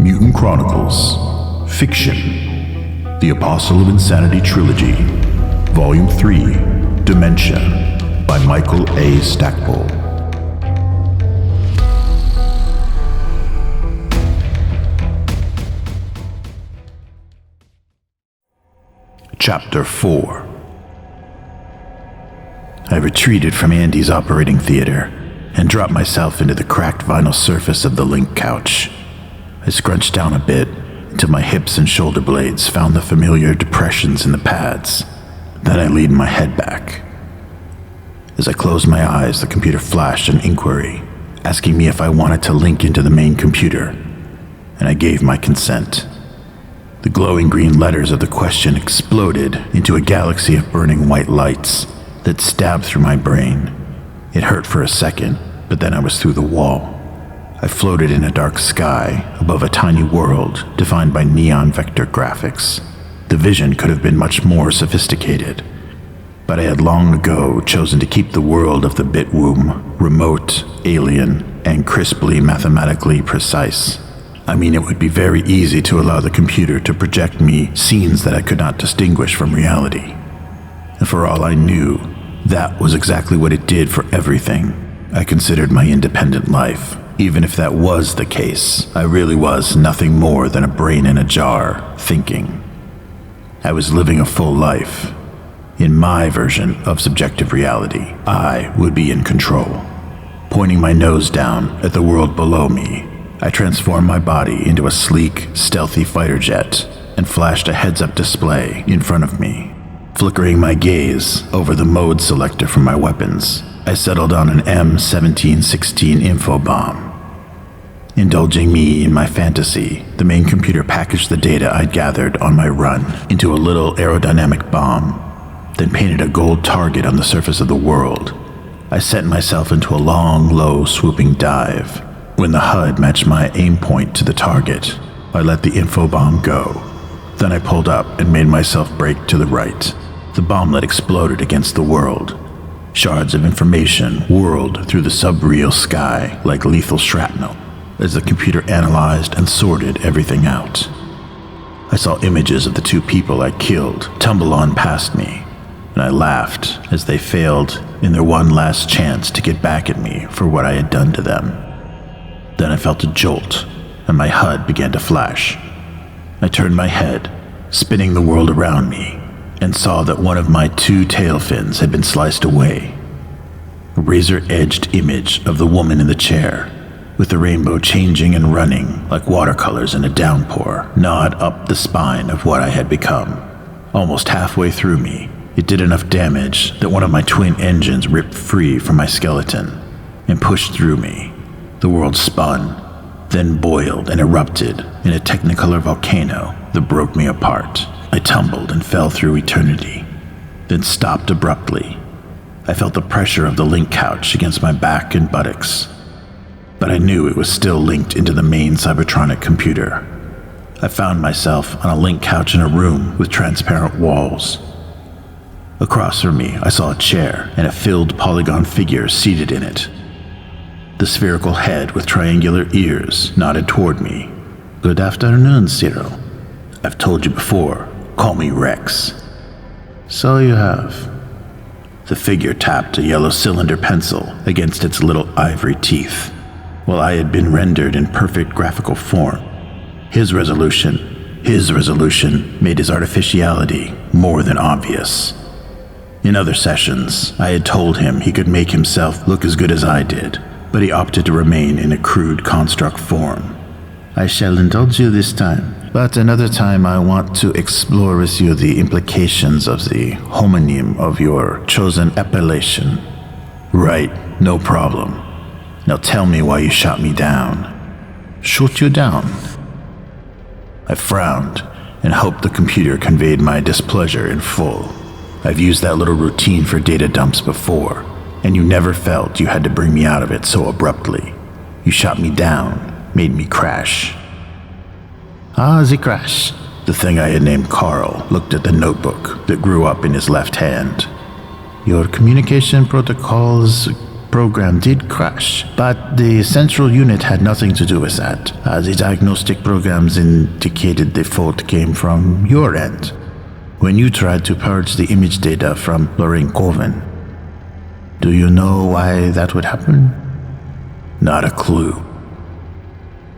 Mutant Chronicles, Fiction, The Apostle of Insanity Trilogy, Volume 3, Dementia, by Michael A. Stackpole. Chapter 4. I retreated from Andy's operating theater and dropped myself into the cracked vinyl surface of the link couch. I scrunched down a bit until my hips and shoulder blades found the familiar depressions in the pads. Then I leaned my head back. As I closed my eyes, the computer flashed an inquiry, asking me if I wanted to link into the main computer, and I gave my consent. The glowing green letters of the question exploded into a galaxy of burning white lights that stabbed through my brain. It hurt for a second, but then I was through the wall. I floated in a dark sky above a tiny world defined by neon vector graphics. The vision could have been much more sophisticated, but I had long ago chosen to keep the world of the bit womb remote, alien, and crisply mathematically precise. I mean, it would be very easy to allow the computer to project me scenes that I could not distinguish from reality. And for all I knew, that was exactly what it did for everything I considered my independent life. Even if that was the case, I really was nothing more than a brain in a jar, thinking. I was living a full life. In my version of subjective reality, I would be in control. Pointing my nose down at the world below me, I transformed my body into a sleek, stealthy fighter jet and flashed a heads-up display in front of me. Flickering my gaze over the mode selector for my weapons, I settled on an M1716 info bomb. Indulging me in my fantasy, the main computer packaged the data I'd gathered on my run into a little aerodynamic bomb, then painted a gold target on the surface of the world. I sent myself into a long, low, swooping dive. When the HUD matched my aim point to the target, I let the info bomb go. Then I pulled up and made myself brake to the right. The bomblet exploded against the world. Shards of information whirled through the subreal sky like lethal shrapnel as the computer analyzed and sorted everything out. I saw images of the two people I killed tumble on past me, and I laughed as they failed in their one last chance to get back at me for what I had done to them. Then I felt a jolt, and my HUD began to flash. I turned my head, spinning the world around me, and saw that one of my two tail fins had been sliced away. A razor-edged image of the woman in the chair, with the rainbow changing and running like watercolors in a downpour, gnawed up the spine of what I had become. Almost halfway through me, it did enough damage that one of my twin engines ripped free from my skeleton and pushed through me. The world spun, then boiled and erupted in a technicolor volcano that broke me apart. I tumbled and fell through eternity, then stopped abruptly. I felt the pressure of the link couch against my back and buttocks, but I knew it was still linked into the main Cybertronic computer. I found myself on a link couch in a room with transparent walls. Across from me, I saw a chair and a filled polygon figure seated in it. The spherical head with triangular ears nodded toward me. "Good afternoon, Cyril. I've told you before, call me Rex." "So you have." The figure tapped a yellow cylinder pencil against its little ivory teeth. While I had been rendered in perfect graphical form, his resolution made his artificiality more than obvious. In other sessions, I had told him he could make himself look as good as I did, but he opted to remain in a crude construct form. "I shall indulge you this time, but another time I want to explore with you the implications of the homonym of your chosen appellation." "Right, no problem. Now tell me why you shot me down." "Shoot you down?" I frowned and hoped the computer conveyed my displeasure in full. I've used that little routine for data dumps before, and you never felt you had to bring me out of it so abruptly. You shot me down, made me crash. "Ah, the crash." The thing I had named Carl looked at the notebook that grew up in his left hand. "Your communication protocols program did crash, but the central unit had nothing to do with that. The diagnostic programs indicated the fault came from your end, when you tried to purge the image data from Lorraine Coven. Do you know why that would happen? Not a clue.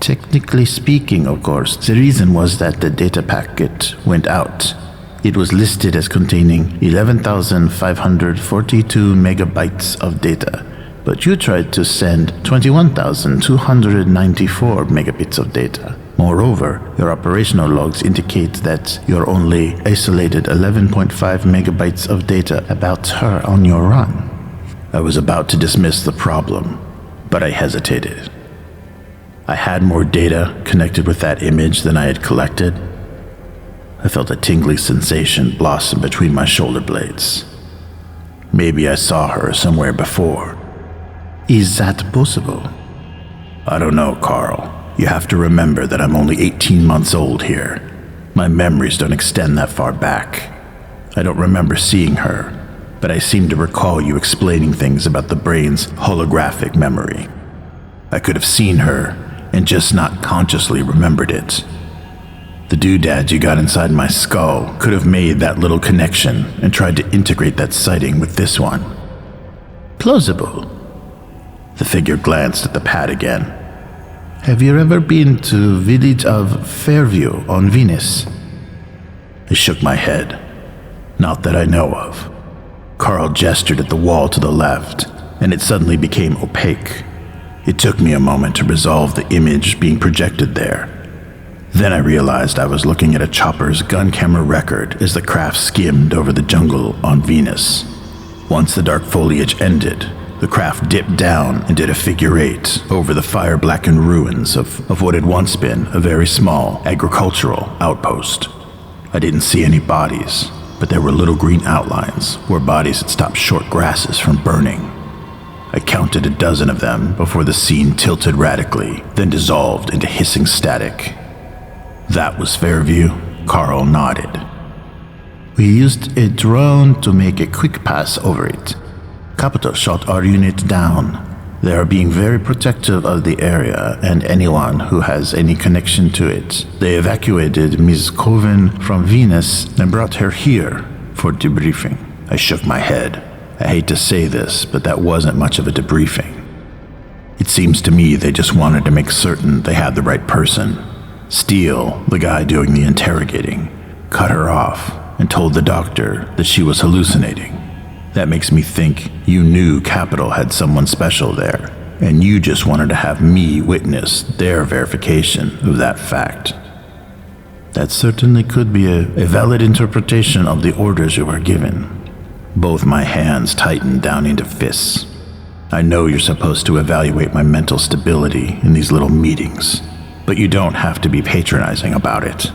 Technically speaking, of course, the reason was that the data packet went out. It was listed as containing 11,542 megabytes of data, but you tried to send 21,294 megabits of data. Moreover, your operational logs indicate that you're only isolated 11.5 megabytes of data about her on your run. I was about to dismiss the problem, but I hesitated. I had more data connected with that image than I had collected. I felt a tingling sensation blossom between my shoulder blades. Maybe I saw her somewhere before. Is that possible? I don't know, Carl. You have to remember that I'm only 18 months old here. My memories don't extend that far back. I don't remember seeing her, but I seem to recall you explaining things about the brain's holographic memory. I could have seen her and just not consciously remembered it. The doodads you got inside my skull could have made that little connection and tried to integrate that sighting with this one. Plausible. The figure glanced at the pad again. Have you ever been to village of Fairview on Venus? I shook my head. Not that I know of. Carl gestured at the wall to the left, and it suddenly became opaque. It took me a moment to resolve the image being projected there. Then I realized I was looking at a chopper's gun camera record as the craft skimmed over the jungle on Venus. Once the dark foliage ended, the craft dipped down and did a figure eight over the fire-blackened ruins of what had once been a very small agricultural outpost. I didn't see any bodies, but there were little green outlines where bodies had stopped short grasses from burning. I counted a dozen of them before the scene tilted radically, then dissolved into hissing static. That was Fairview. Carl nodded. We used a drone to make a quick pass over it. Capital shot our unit down. They are being very protective of the area and anyone who has any connection to it. They evacuated Ms. Coven from Venus and brought her here for debriefing. I shook my head. I hate to say this, but that wasn't much of a debriefing. It seems to me they just wanted to make certain they had the right person. Steele, the guy doing the interrogating, cut her off and told the doctor that she was hallucinating. That makes me think you knew Capital had someone special there, and you just wanted to have me witness their verification of that fact. That certainly could be a valid interpretation of the orders you were given. Both my hands tightened down into fists. I know you're supposed to evaluate my mental stability in these little meetings, but you don't have to be patronizing about it.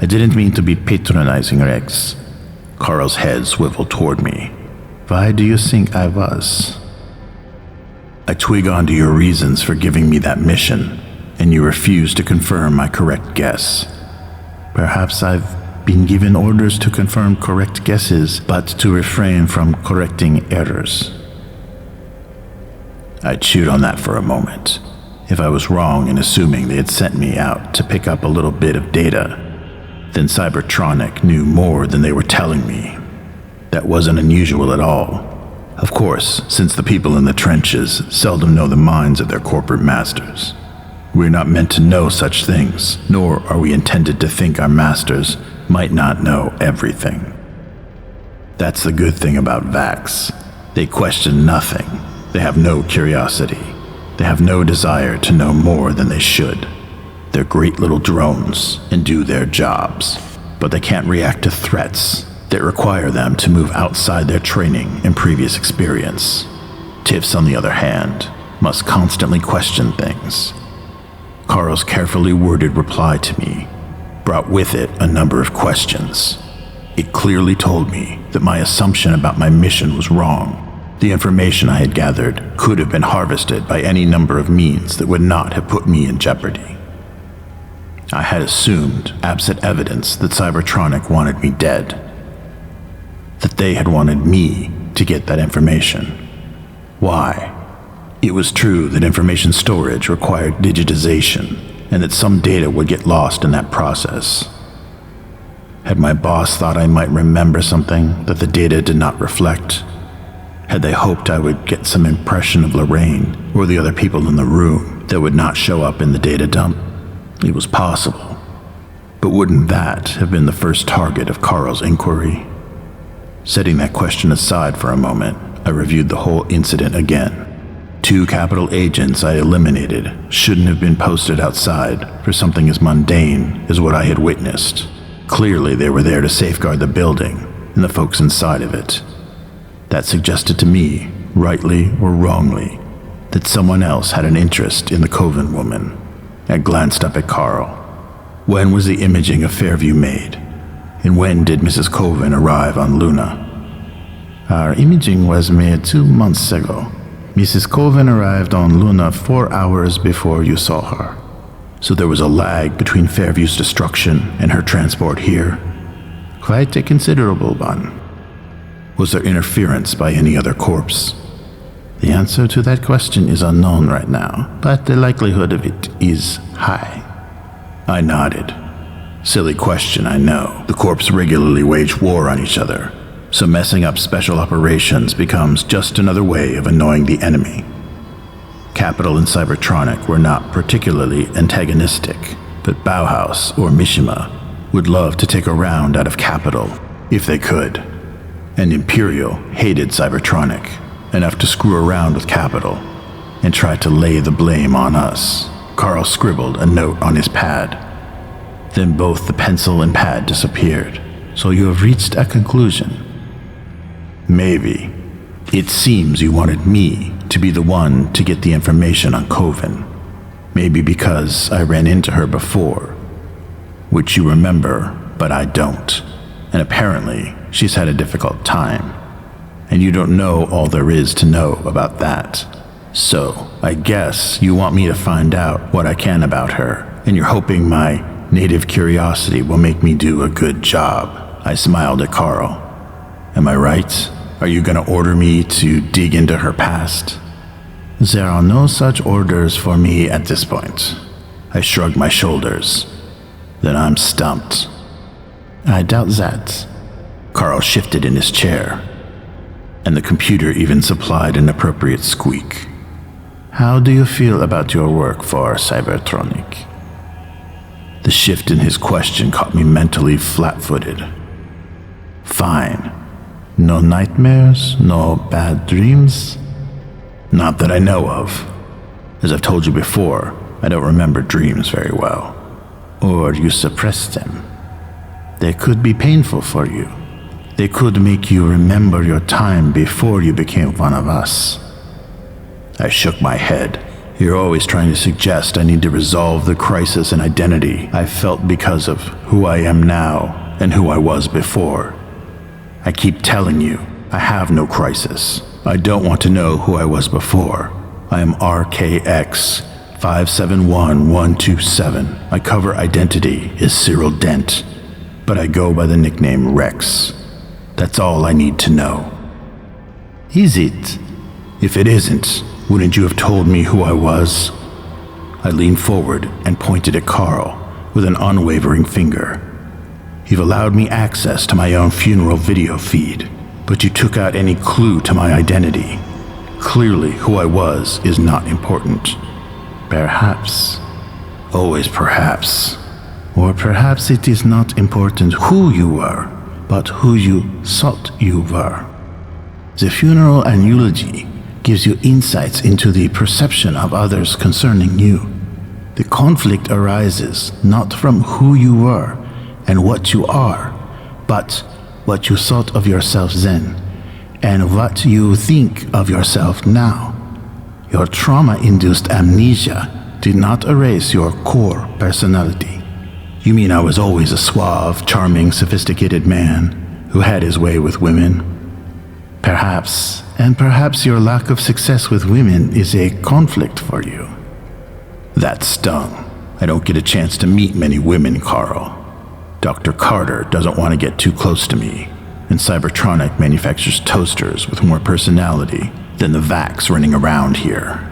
I didn't mean to be patronizing, Rex. Carl's head swiveled toward me. Why do you think I was? I twig onto your reasons for giving me that mission, and you refuse to confirm my correct guess. Perhaps I've been given orders to confirm correct guesses, but to refrain from correcting errors. I chewed on that for a moment. If I was wrong in assuming they had sent me out to pick up a little bit of data, then Cybertronic knew more than they were telling me. That wasn't unusual at all. Of course, since the people in the trenches seldom know the minds of their corporate masters. We're not meant to know such things, nor are we intended to think our masters might not know everything. That's the good thing about Vax. They question nothing. They have no curiosity. They have no desire to know more than they should. They're great little drones and do their jobs, but they can't react to threats that require them to move outside their training and previous experience. Tiffs, on the other hand, must constantly question things. Carl's carefully worded reply to me brought with it a number of questions. It clearly told me that my assumption about my mission was wrong. The information I had gathered could have been harvested by any number of means that would not have put me in jeopardy. I had assumed, absent evidence, that Cybertronic wanted me dead. That they had wanted me to get that information. Why? It was true that information storage required digitization, and that some data would get lost in that process. Had my boss thought I might remember something that the data did not reflect? Had they hoped I would get some impression of Lorraine or the other people in the room that would not show up in the data dump? It was possible. But wouldn't that have been the first target of Carl's inquiry? Setting that question aside for a moment, I reviewed the whole incident again. 2 capital agents I eliminated shouldn't have been posted outside for something as mundane as what I had witnessed. Clearly they were there to safeguard the building and the folks inside of it. That suggested to me, rightly or wrongly, that someone else had an interest in the Coven woman. I glanced up at Carl. When was the imaging of Fairview made? And when did Mrs. Coven arrive on Luna? Our imaging was made 2 months ago. Mrs. Coven arrived on Luna 4 hours before you saw her. So there was a lag between Fairview's destruction and her transport here? Quite a considerable one. Was there interference by any other corpse? The answer to that question is unknown right now, but the likelihood of it is high. I nodded. Silly question, I know. The corps regularly wage war on each other, so messing up special operations becomes just another way of annoying the enemy. Capital and Cybertronic were not particularly antagonistic, but Bauhaus or Mishima would love to take a round out of Capital if they could. And Imperial hated Cybertronic enough to screw around with Capital and try to lay the blame on us. Carl scribbled a note on his pad. Then both the pencil and pad disappeared. So you have reached a conclusion? Maybe. It seems you wanted me to be the one to get the information on Coven. Maybe because I ran into her before, which you remember, but I don't. And apparently, she's had a difficult time. And you don't know all there is to know about that. So, I guess you want me to find out what I can about her, and you're hoping my native curiosity will make me do a good job. I smiled at Carl. Am I right? Are you gonna order me to dig into her past? There are no such orders for me at this point. I shrugged my shoulders. Then I'm stumped. I doubt that. Carl shifted in his chair, and the computer even supplied an appropriate squeak. How do you feel about your work for Cybertronic? The shift in his question caught me mentally flat-footed. Fine. No nightmares? No bad dreams? Not that I know of. As I've told you before, I don't remember dreams very well. Or you suppress them. They could be painful for you. They could make you remember your time before you became one of us. I shook my head. You're always trying to suggest I need to resolve the crisis in identity I felt because of who I am now and who I was before. I keep telling you, I have no crisis. I don't want to know who I was before. I am RKX 571127. My cover identity is Cyril Dent, but I go by the nickname Rex. That's all I need to know. Is it? If it isn't, wouldn't you have told me who I was? I leaned forward and pointed at Carl with an unwavering finger. You've allowed me access to my own funeral video feed, but you took out any clue to my identity. Clearly, who I was is not important. Perhaps. Always perhaps. Or perhaps it is not important who you were, but who you thought you were. The funeral and eulogy gives you insights into the perception of others concerning you. The conflict arises not from who you were and what you are, but what you thought of yourself then, and what you think of yourself now. Your trauma-induced amnesia did not erase your core personality. You mean I was always a suave, charming, sophisticated man who had his way with women? Perhaps, and perhaps your lack of success with women is a conflict for you. That stung. I don't get a chance to meet many women, Carl. Dr. Carter doesn't want to get too close to me, and Cybertronic manufactures toasters with more personality than the Vax running around here.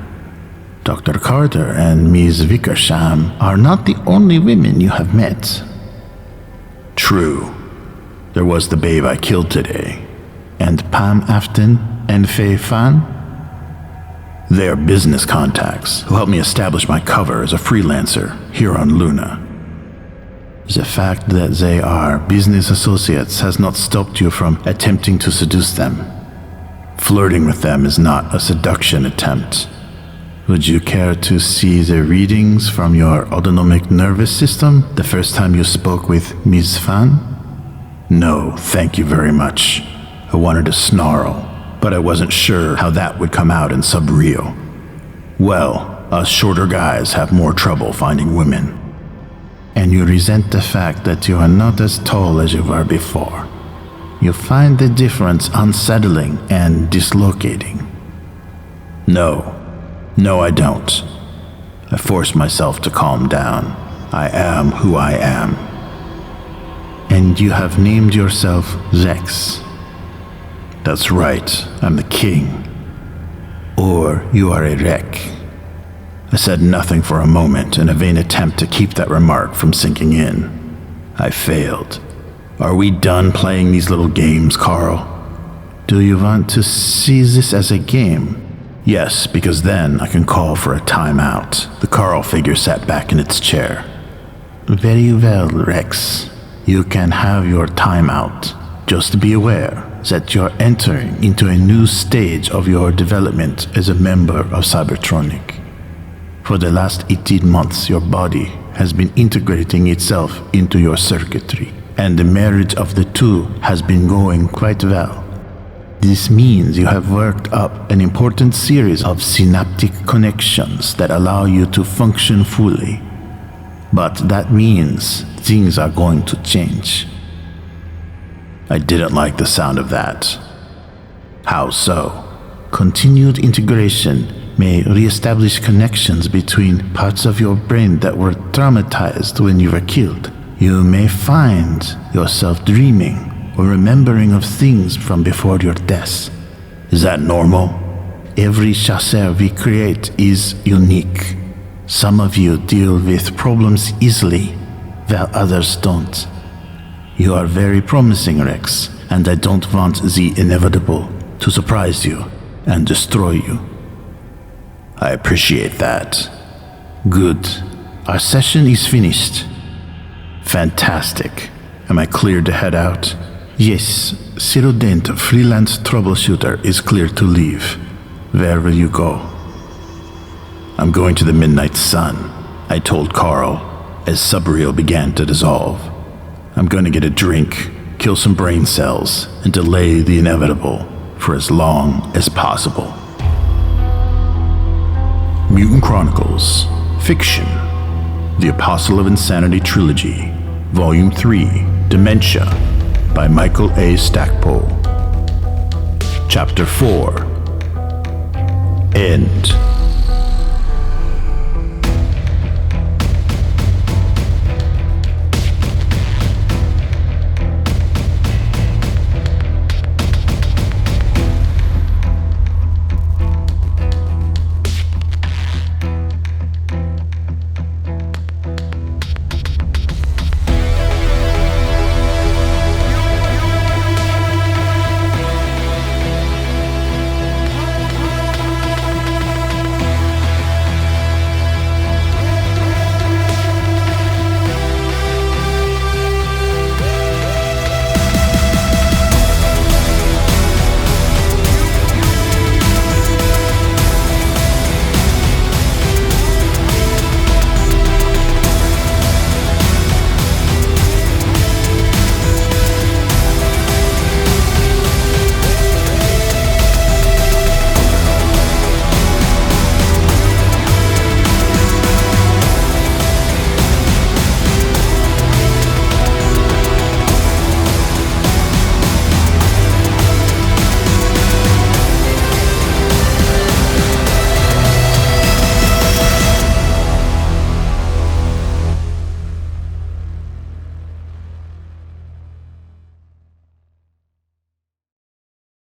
Dr. Carter and Ms. Wickersham are not the only women you have met. True. There was the babe I killed today. And Pam Afton and Faye Fan? They are business contacts who helped me establish my cover as a freelancer here on Luna. The fact that they are business associates has not stopped you from attempting to seduce them. Flirting with them is not a seduction attempt. Would you care to see the readings from your autonomic nervous system the first time you spoke with Ms. Fan? No, thank you very much. I wanted to snarl, but I wasn't sure how that would come out in Subreal. Well, us shorter guys have more trouble finding women. And you resent the fact that you are not as tall as you were before. You find the difference unsettling and dislocating. No, I don't. I force myself to calm down. I am who I am. And you have named yourself Rex. That's right, I'm the king. Or you are a wreck. I said nothing for a moment in a vain attempt to keep that remark from sinking in. I failed. Are we done playing these little games, Carl? Do you want to see this as a game? Yes, because then I can call for a timeout. The Carl figure sat back in its chair. Very well, Rex. You can have your timeout. Just be aware that you're entering into a new stage of your development as a member of Cybertronic. For the last 18 months, your body has been integrating itself into your circuitry, and the marriage of the two has been going quite well. This means you have worked up an important series of synaptic connections that allow you to function fully. But that means things are going to change. I didn't like the sound of that. How so? Continued integration may re-establish connections between parts of your brain that were traumatized when you were killed. You may find yourself dreaming or remembering of things from before your death. Is that normal? Every chasseur we create is unique. Some of you deal with problems easily, while others don't. You are very promising, Rex, and I don't want the inevitable to surprise you and destroy you. I appreciate that. Good. Our session is finished. Fantastic. Am I cleared to head out? Yes, Cyril Dent, freelance troubleshooter, is clear to leave. Where will you go? I'm going to the Midnight Sun, I told Carl, as Subreal began to dissolve. I'm going to get a drink, kill some brain cells, and delay the inevitable for as long as possible. Mutant Chronicles, Fiction, The Apostle of Insanity Trilogy, Volume 3, Dementia, by Michael A. Stackpole. Chapter 4, End.